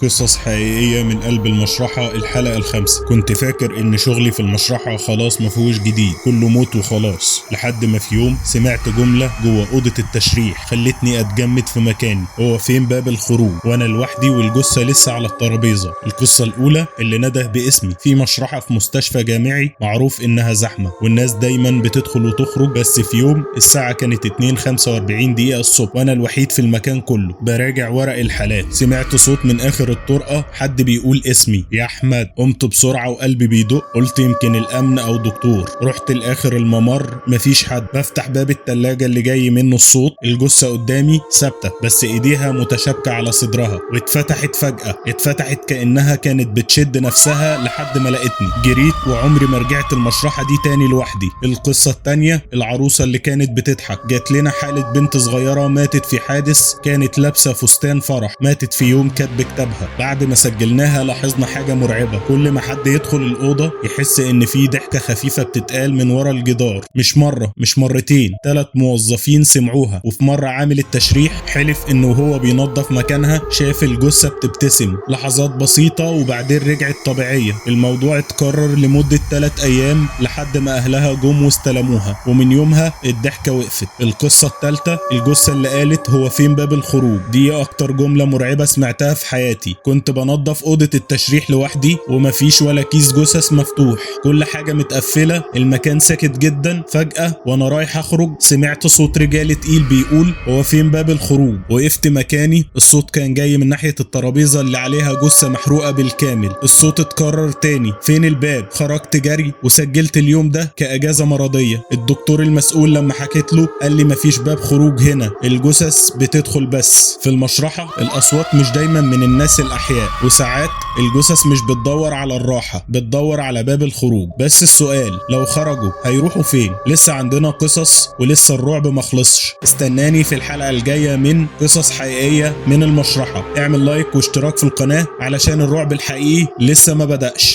قصص حقيقية من قلب المشرحة، الحلقة الخامسة. كنت فاكر ان شغلي في المشرحة خلاص مفهوش جديد، كله موت وخلاص، لحد ما في يوم سمعت جملة جوه أوضة التشريح خلتني اتجمد في مكاني. هو فين باب الخروج؟ وانا لوحدي والجثة لسه على الترابيزة. القصة الاولى اللي نده باسمي في مشرحة في مستشفى جامعي معروف انها زحمة والناس دايما بتدخل وتخرج، بس في يوم الساعة كانت 2:45 دقيقة الصبح وانا الوحيد في المكان كله براجع ورق الحالات. سمعت صوت من اخر الطرقة، حد بيقول اسمي يا احمد. قمت بسرعة وقلبي بيدق، قلت يمكن الامن او دكتور. رحت لاخر الممر، مفيش حد. بفتح باب التلاجة اللي جاي منه الصوت، الجثة قدامي ثابتة بس ايديها متشابكة على صدرها، واتفتحت فجأة. اتفتحت كأنها كانت بتشد نفسها لحد ما لقيتني. جريت وعمري ما رجعت المشرحة دي تاني لوحدي. القصة التانية، العروسة اللي كانت بتضحك. جات لنا حالة بنت صغيرة ماتت في حادث، كانت لابسة فستان فرح، ماتت في يوم كاتب كتابها. بعد ما سجلناها لاحظنا حاجة مرعبة، كل ما حد يدخل الأوضة يحس إن في ضحكة خفيفة بتتقال من ورا الجدار. مش مرة مش مرتين، 3 موظفين سمعوها. وفي مرة عامل التشريح حلف إنه هو بينظف مكانها شاف الجثة بتبتسم لحظات بسيطة وبعدين رجعت طبيعية. الموضوع اتكرر لمدة 3 أيام لحد ما أهلها جم واستلموها، ومن يومها الضحكة وقفت. القصة الثالثة، الجثة اللي قالت هو فين باب الخروج. دي أكتر جملة مرعبة سمعتها في حياتي. كنت بنظف أوضة التشريح لوحدي ومفيش ولا كيس جثث مفتوح، كل حاجة متقفلة، المكان ساكت جدا. فجأة وانا رايح اخرج سمعت صوت رجالي تقيل بيقول هو فين باب الخروج. وقفت مكاني، الصوت كان جاي من ناحية الترابيزة اللي عليها جثة محروقة بالكامل. الصوت اتكرر تاني، فين الباب؟ خرجت جري وسجلت اليوم ده كأجازة مرضية. الدكتور المسؤول لما حكيت له قال لي مفيش باب خروج هنا، الجثث بتدخل بس. في المشرحة الأصوات مش دايما من الناس الأحياء، وساعات الجثث مش بتدور على الراحة، بتدور على باب الخروج. بس السؤال، لو خرجوا هيروحوا فين؟ لسه عندنا قصص ولسه الرعب مخلصش. استناني في الحلقة الجاية من قصص حقيقية من المشرحة. اعمل لايك واشتراك في القناة علشان الرعب الحقيقي لسه ما بدأش.